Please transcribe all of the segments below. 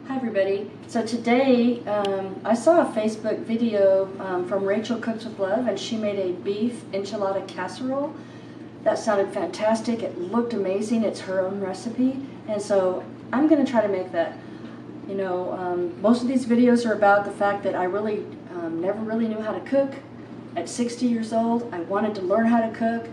Hi everybody. So today I saw a Facebook video from Rachel Cooks with Love, and she made a beef enchilada casserole. That sounded fantastic. It looked amazing. It's her own recipe, and so I'm going to try to make that. You know, most of these videos are about the fact that I really never really knew how to cook. At 60 years old, I wanted to learn how to cook.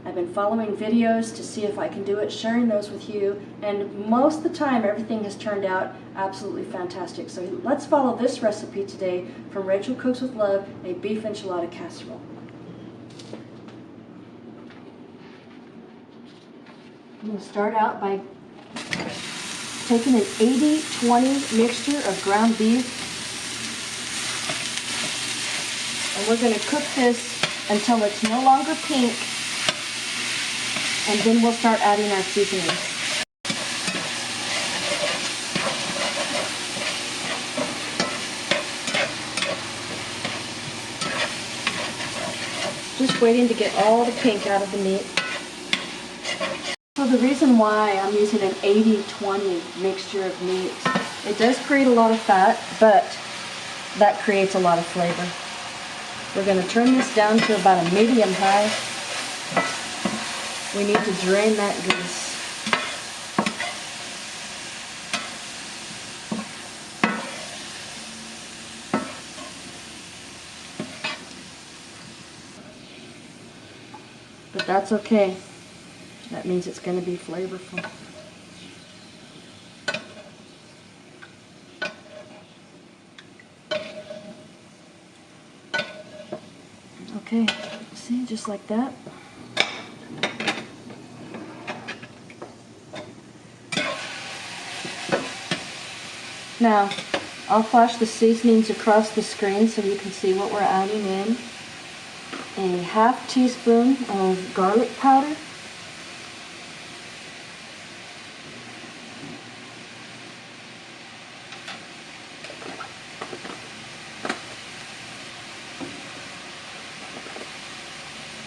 I've been following videos to see if I can do it, sharing those with you, and most of the time everything has turned out absolutely fantastic. So let's follow this recipe today from Rachel Cooks with Love, a beef enchilada casserole. I'm going to start out by taking an 80-20 mixture of ground beef, and we're going to cook this until it's no longer pink. And then we'll start adding our seasonings. Just waiting to get all the pink out of the meat. So the reason why I'm using an 80-20 mixture of meat, it does create a lot of fat, but that creates a lot of flavor. We're going to turn this down to about a medium high. We need to drain that grease. But that's okay. That means it's going to be flavorful. Okay, see, just like that. Now, I'll flash the seasonings across the screen so you can see what we're adding in. A half teaspoon of garlic powder.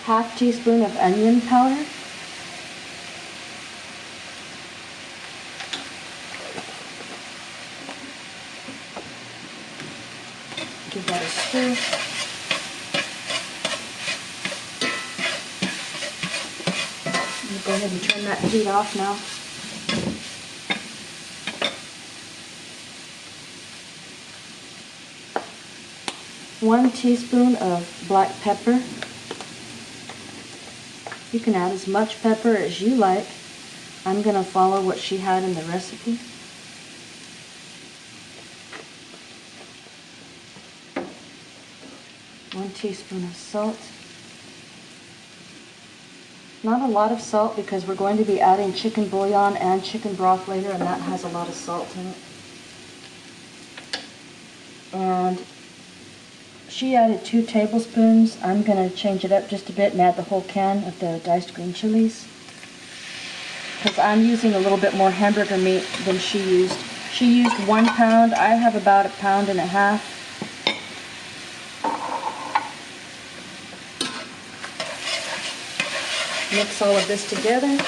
Half teaspoon of onion powder. Give that a stir. I'm going to go ahead and turn that heat off now. One teaspoon of black pepper. You can add as much pepper as you like. I'm going to follow what she had in the recipe. One teaspoon of salt. Not a lot of salt because we're going to be adding chicken bouillon and chicken broth later, and that has a lot of salt in it. And she added 2 tablespoons. I'm going to change it up just a bit and add the whole can of the diced green chilies, because I'm using a little bit more hamburger meat than she used. She used 1 pound. I have about 1.5 pounds. Mix all of this together.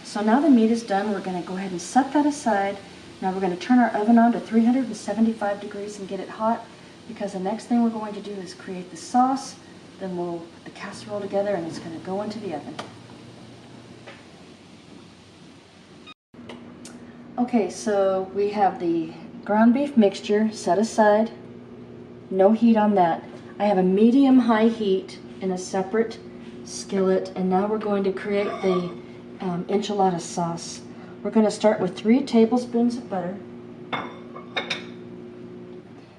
So now the meat is done. We're going to go ahead and set that aside. Now we're going to turn our oven on to 375 degrees and get it hot, because the next thing we're going to do is create the sauce. Then we'll put the casserole together and it's going to go into the oven. Okay, so we have the ground beef mixture set aside. No heat on that. I have a medium-high heat in a separate skillet, and now we're going to create the enchilada sauce. We're going to start with 3 tablespoons of butter.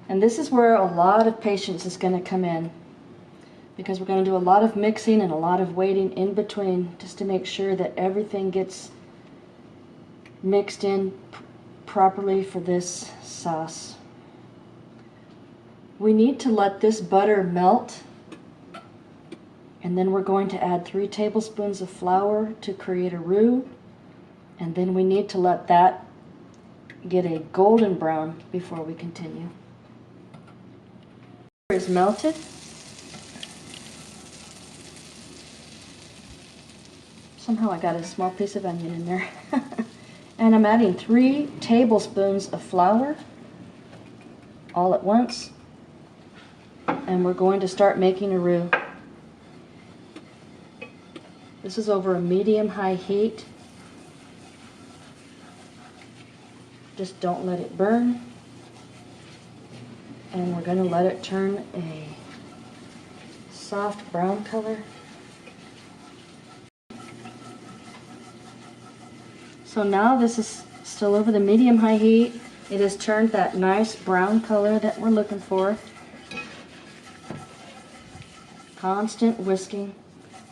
And this is where a lot of patience is going to come in, because we're going to do a lot of mixing and a lot of waiting in between just to make sure that everything gets mixed in properly for this sauce. We need to let this butter melt, and then we're going to add 3 tablespoons of flour to create a roux, and then we need to let that get a golden brown before we continue. Is melted. Somehow I got a small piece of onion in there. And I'm adding 3 tablespoons of flour all at once. And we're going to start making a roux. This is over a medium-high heat. Just don't let it burn. And we're going to let it turn a soft brown color. So now this is still over the medium-high heat. It has turned that nice brown color that we're looking for. Constant whisking.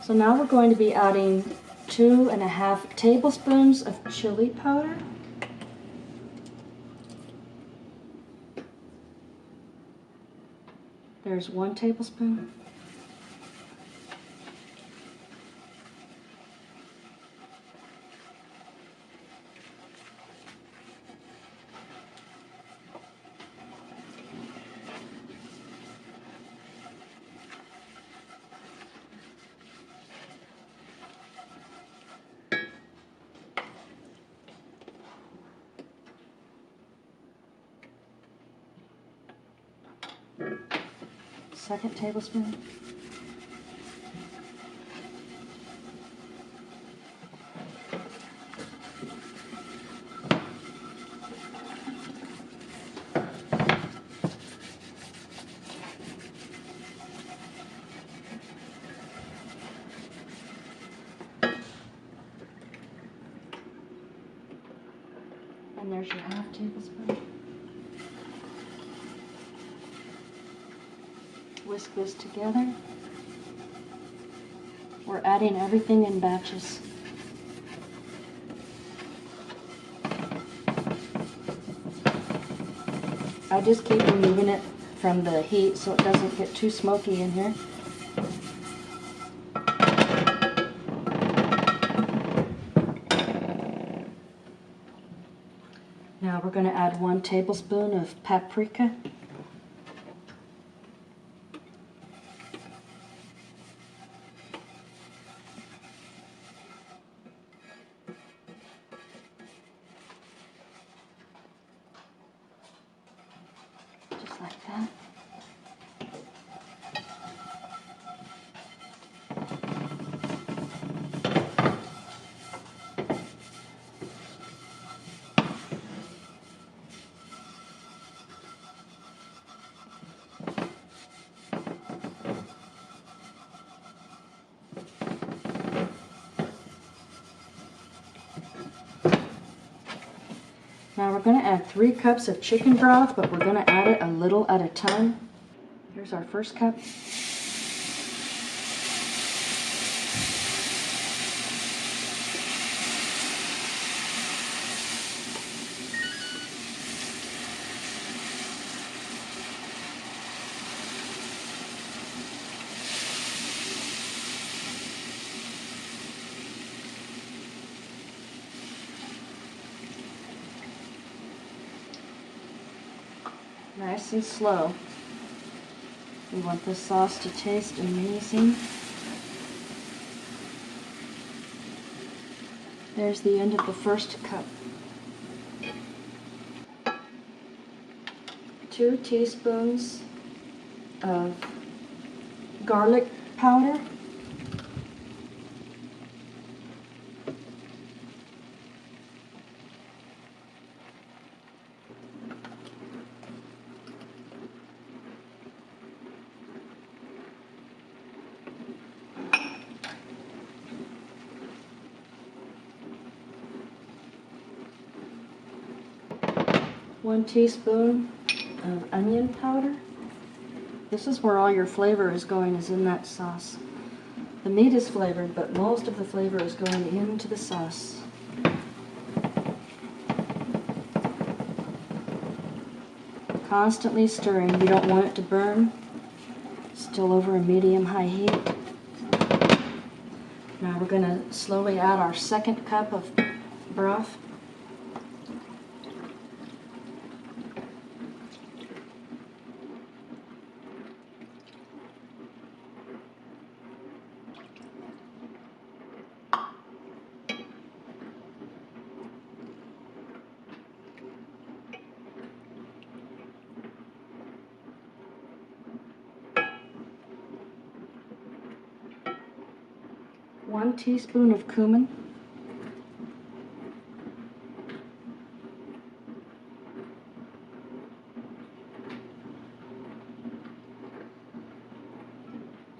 So now we're going to be adding 2.5 tablespoons of chili powder. There's 1 tablespoon. Second tablespoon. And there's your 1/2 tablespoon. Whisk this together. We're adding everything in batches. I just keep removing it from the heat so it doesn't get too smoky in here. Now we're going to add 1 tablespoon of paprika. Just like that. Now we're going to add 3 cups of chicken broth, but we're going to add it a little at a time. Here's our first cup. Nice and slow. We want the sauce to taste amazing. There's the end of the first cup. 2 teaspoons of garlic powder. One teaspoon of onion powder. This is where all your flavor is going, is in that sauce. The meat is flavored, but most of the flavor is going into the sauce. Constantly stirring. You don't want it to burn. Still over a medium-high heat. Now we're going to slowly add our second cup of broth. teaspoon of cumin.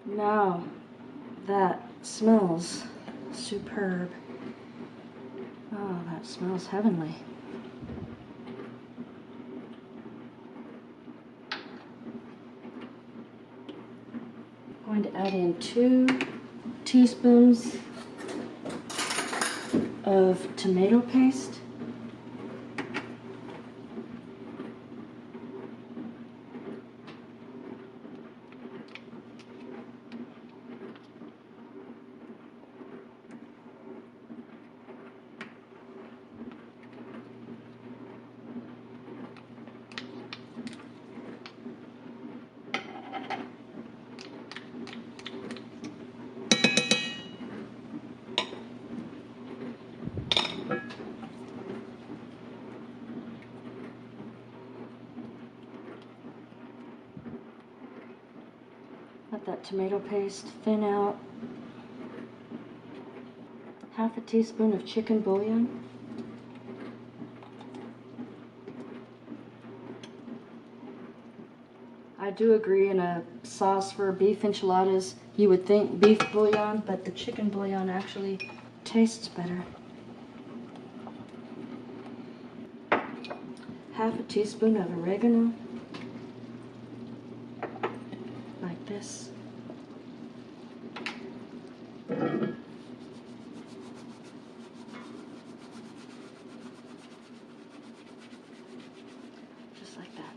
Now that smells superb. Oh, that smells heavenly. I'm going to add in 2 teaspoons of tomato paste. Let that tomato paste thin out. Half a teaspoon of chicken bouillon. I do agree, in a sauce for beef enchiladas, you would think beef bouillon, but the chicken bouillon actually tastes better. Half a teaspoon of oregano, like this. Just like that.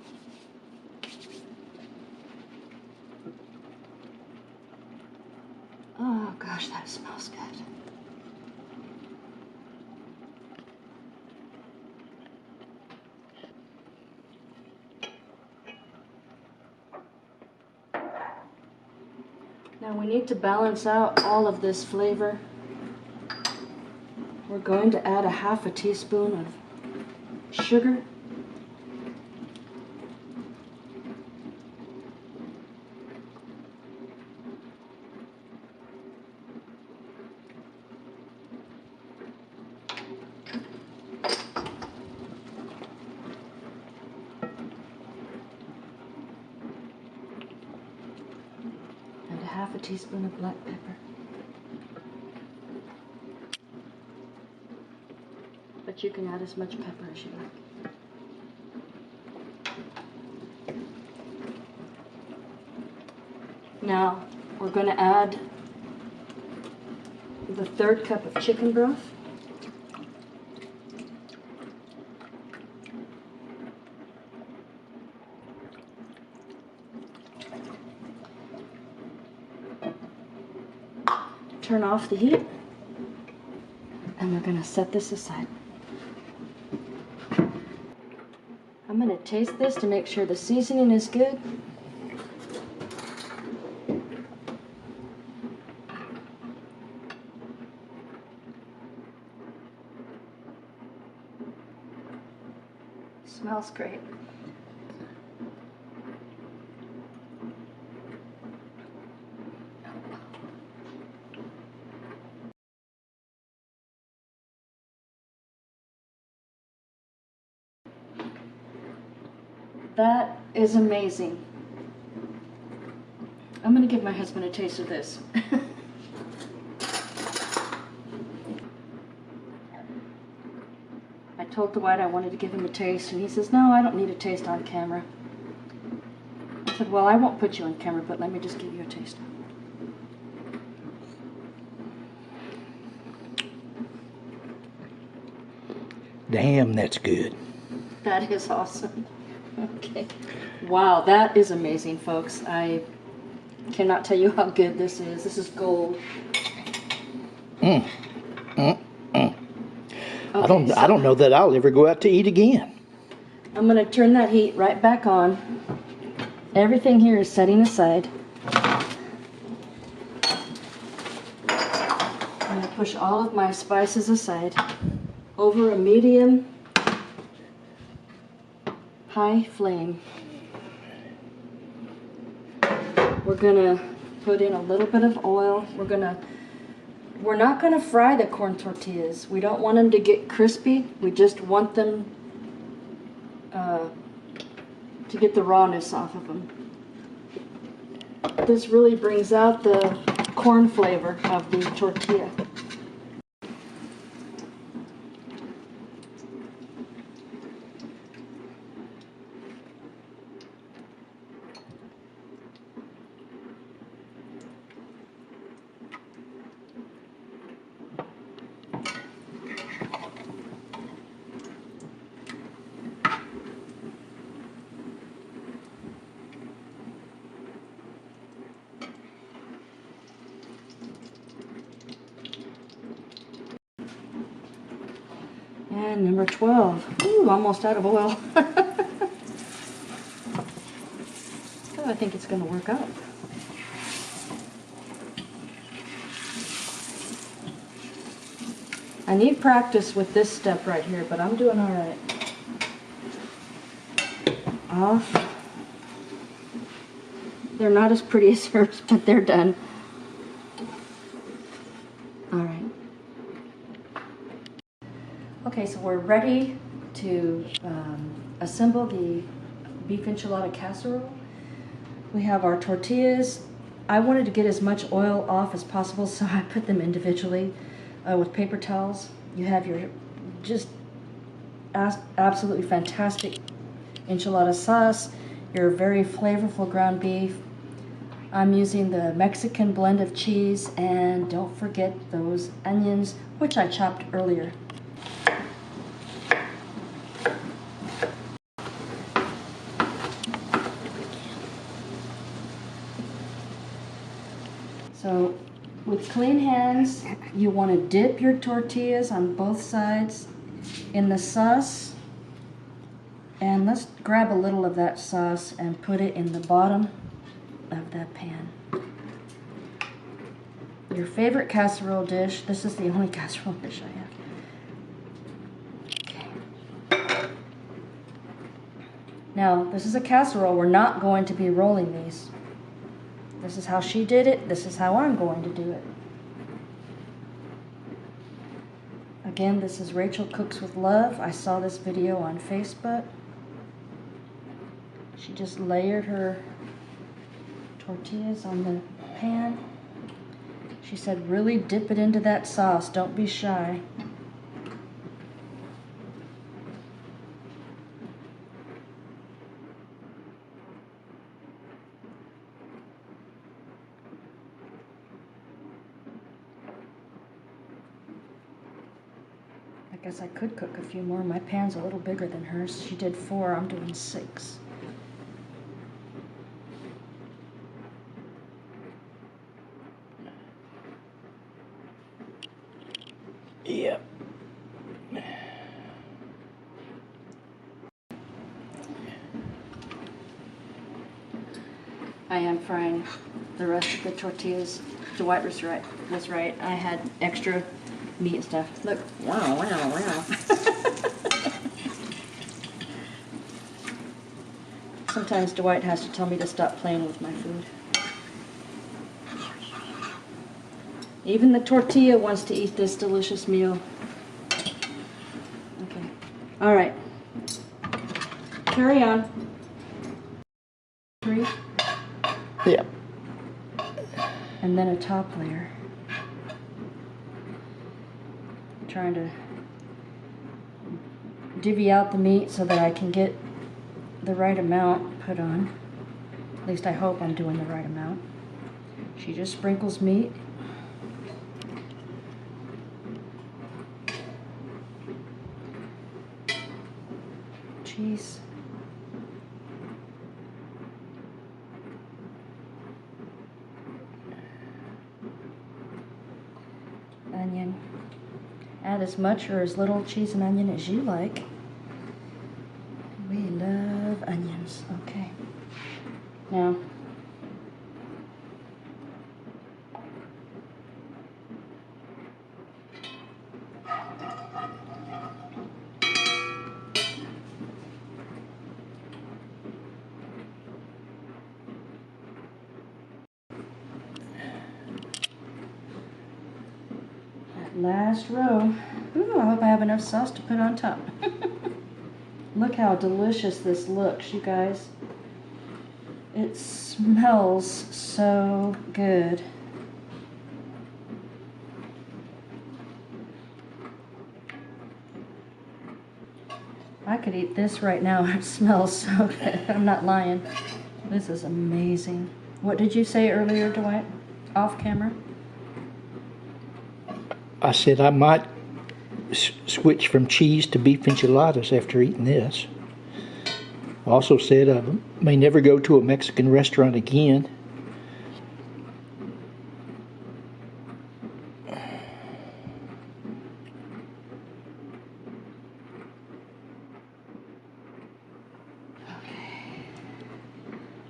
Oh gosh, that smells good. Now we need to balance out all of this flavor. We're going to add a half a teaspoon of sugar. Half a teaspoon of black pepper. But you can add as much pepper as you like. Now we're going to add the 1/3 cup of chicken broth. Turn off the heat, and we're going to set this aside. I'm going to taste this to make sure the seasoning is good. Smells great. That is amazing. I'm going to give my husband a taste of this. I told Dwight I wanted to give him a taste, and he says, no, I don't need a taste on camera. I said, well, I won't put you on camera, but let me just give you a taste. Damn, that's good. That is awesome. Okay. Wow, that is amazing, folks. I cannot tell you how good this is. This is gold. Okay, Okay, I don't know that I'll ever go out to eat again. I'm going to turn that heat right back on. Everything here is setting aside. I'm going to push all of my spices aside over a medium high flame. We're going to put in a little bit of oil. We're going to we're not going to fry the corn tortillas. We don't want them to get crispy. We just want them to get the rawness off of them. This really brings out the corn flavor of the tortilla. And number 12. Ooh, almost out of oil. Oh, I think it's going to work out. I need practice with this step right here, but I'm doing all right. Off. They're not as pretty as hers, but they're done. All right. Okay, so we're ready to assemble the beef enchilada casserole. We have our tortillas. I wanted to get as much oil off as possible, so I put them individually with paper towels. You have your just absolutely fantastic enchilada sauce, your very flavorful ground beef. I'm using the Mexican blend of cheese, and don't forget those onions, which I chopped earlier. So with clean hands, you want to dip your tortillas on both sides in the sauce. And let's grab a little of that sauce and put it in the bottom of that pan. Your favorite casserole dish. This is the only casserole dish I have. Okay. Now, this is a casserole. We're not going to be rolling these. This is how she did it. This is how I'm going to do it. Again, this is Rachel Cooks with Love. I saw this video on Facebook. She just layered her tortillas on the pan. She said, really dip it into that sauce. Don't be shy. I guess I could cook a few more. My pan's a little bigger than hers. She did 4, I'm doing 6. Yep. I am frying the rest of the tortillas. Dwight was right. I had extra meat and stuff. Look. Wow, wow, wow. Sometimes Dwight has to tell me to stop playing with my food. Even the tortilla wants to eat this delicious meal. Okay. All right. Carry on. 3. Yep. And then a top layer. I'm trying to divvy out the meat so that I can get the right amount put on. At least I hope I'm doing the right amount. She just sprinkles meat. Cheese. Onion. Add as much or as little cheese and onion as you like. We love onions. Okay. Now, Last row. Ooh, I hope I have enough sauce to put on top. Look how delicious this looks, you guys. It smells so good. I could eat this right now. It smells so good. I'm not lying. This is amazing. What did you say earlier, Dwight? Off camera? I said I might switch from cheese to beef enchiladas after eating this. I also said I may never go to a Mexican restaurant again.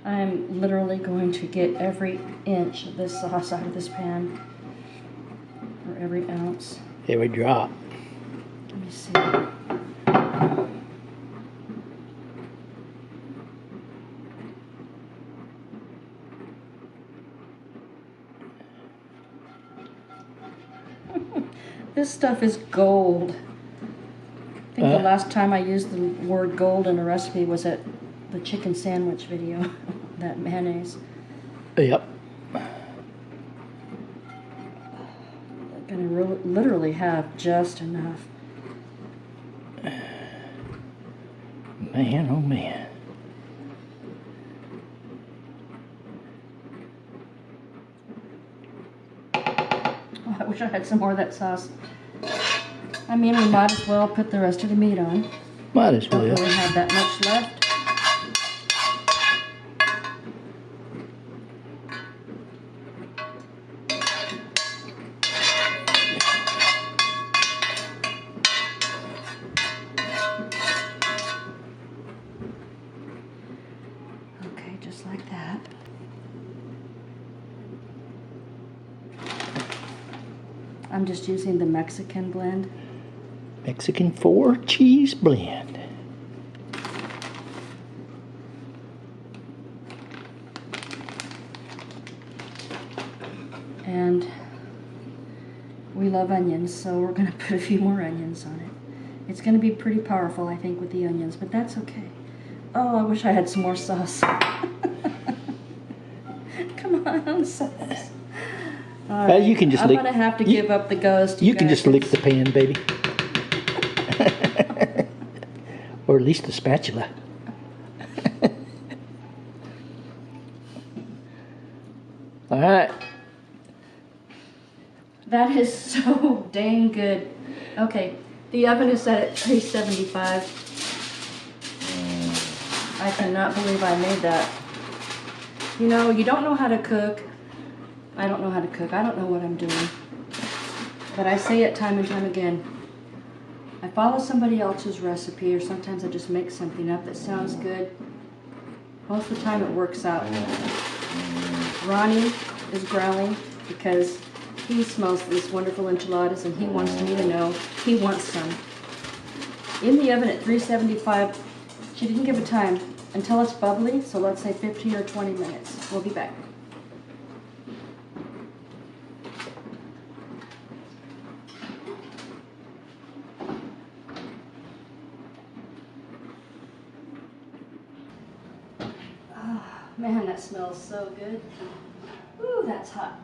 I'm literally going to get every inch of this sauce out of this pan, or every ounce. Every drop. Let me see. This stuff is gold. I think the last time I used the word gold in a recipe was at the chicken sandwich video, that mayonnaise. Yep. I'm gonna literally have just enough. Man, oh man. Oh, I wish I had some more of that sauce. I mean, we might as well put the rest of the meat on. Might as well. Don't really have that much left. Okay, just like that. I'm just using the Mexican blend. Mexican 4 cheese blend. And we love onions, so we're going to put a few more onions on it. It's going to be pretty powerful, I think, with the onions, but that's okay. Oh, I wish I had some more sauce. Come on, sauce. All right. You can just I'm lick. going to have to give up the ghost. You can just lick the pan, baby. Or at least the spatula. All right. That is so dang good. Okay, the oven is set at 375. I cannot believe I made that. You know, you don't know how to cook. I don't know how to cook. I don't know what I'm doing. But I say it time and time again. I follow somebody else's recipe, or sometimes I just make something up that sounds good. Most of the time it works out. Ronnie is growling because he smells these wonderful enchiladas and he wants me to know he wants some. In the oven at 375, she didn't give a time until it's bubbly, so let's say 15 or 20 minutes. We'll be back. Oh, man, that smells so good. Ooh, that's hot.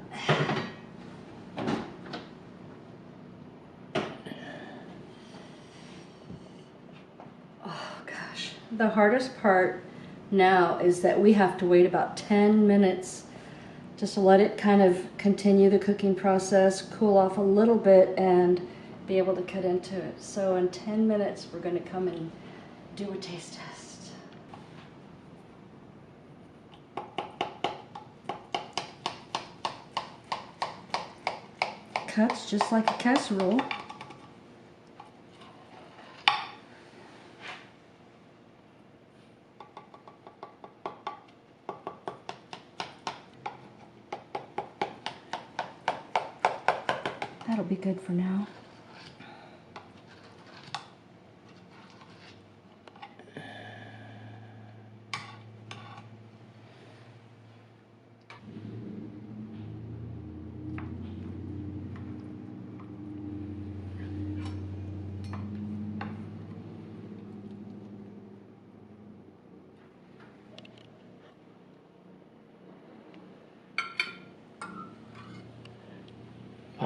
Oh gosh, the hardest part now is that we have to wait about 10 minutes just to let it kind of continue the cooking process, cool off a little bit, and be able to cut into it. So in 10 minutes, we're going to come and do a taste test. Cuts just like a casserole. That'll be good for now.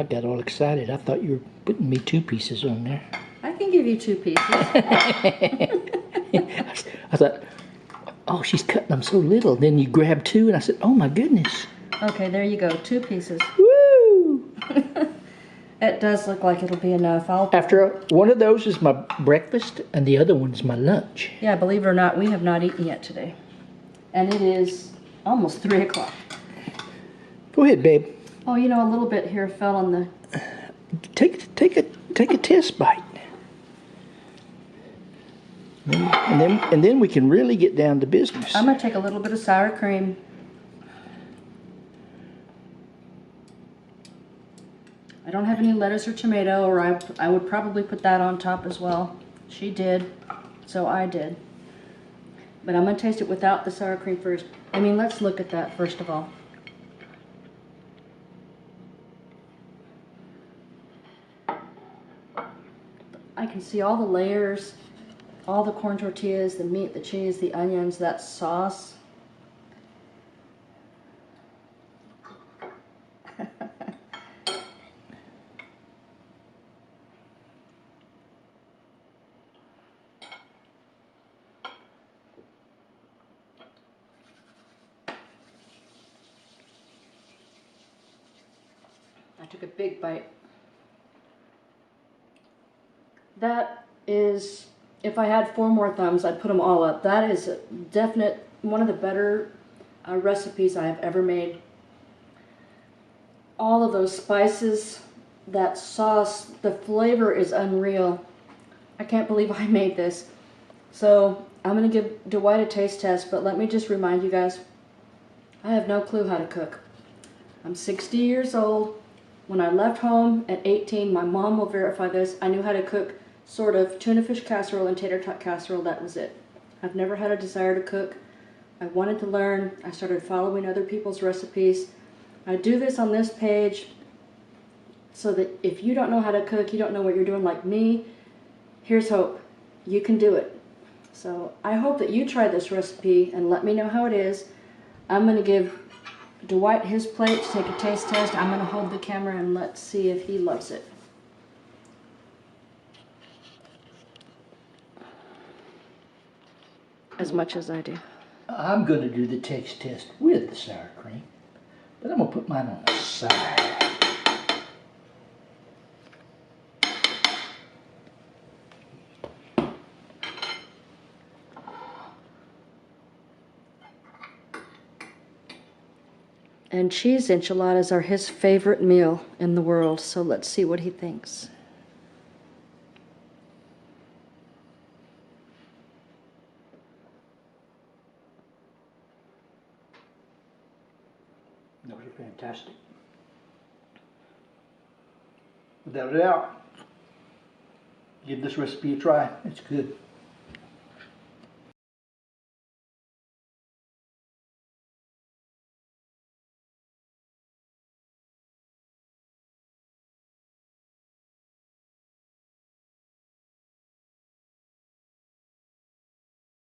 I got all excited. I thought you were putting me 2 pieces on there. I can give you 2 pieces. I thought, oh, she's cutting them so little. Then you grab 2, and I said, oh my goodness. Okay, there you go, 2 pieces. Woo! It does look like it'll be enough. After one of those is my breakfast, and the other one's my lunch. Yeah, believe it or not, we have not eaten yet today. And it is almost 3 o'clock. Go ahead, babe. Oh, you know, a little bit here fell on the... Take a test bite. And then we can really get down to business. I'm going to take a little bit of sour cream. I don't have any lettuce or tomato, or I would probably put that on top as well. She did, so I did. But I'm going to taste it without the sour cream first. I mean, let's look at that first of all. I can see all the layers, all the corn tortillas, the meat, the cheese, the onions, that sauce. I took a big bite. That is, if I had 4 more thumbs, I'd put them all up. That is a definite, one of the better recipes I have ever made. All of those spices, that sauce, the flavor is unreal. I can't believe I made this. So I'm going to give Dwight a taste test, but let me just remind you guys, I have no clue how to cook. I'm 60 years old. When I left home at 18, my mom will verify this, I knew how to cook sort of tuna fish casserole and tater tot casserole. That was it. I've never had a desire to cook. I wanted to learn. I started following other people's recipes. I do this on this page so that if you don't know how to cook, you don't know what you're doing like me, here's hope. You can do it. So I hope that you try this recipe and let me know how it is. I'm going to give Dwight his plate to take a taste test. I'm going to hold the camera and let's see if he loves it. As much as I do. I'm going to do the taste test with the sour cream, but I'm going to put mine on the side. And cheese enchiladas are his favorite meal in the world, so let's see what he thinks. Those are fantastic. Without a doubt, give this recipe a try. It's good.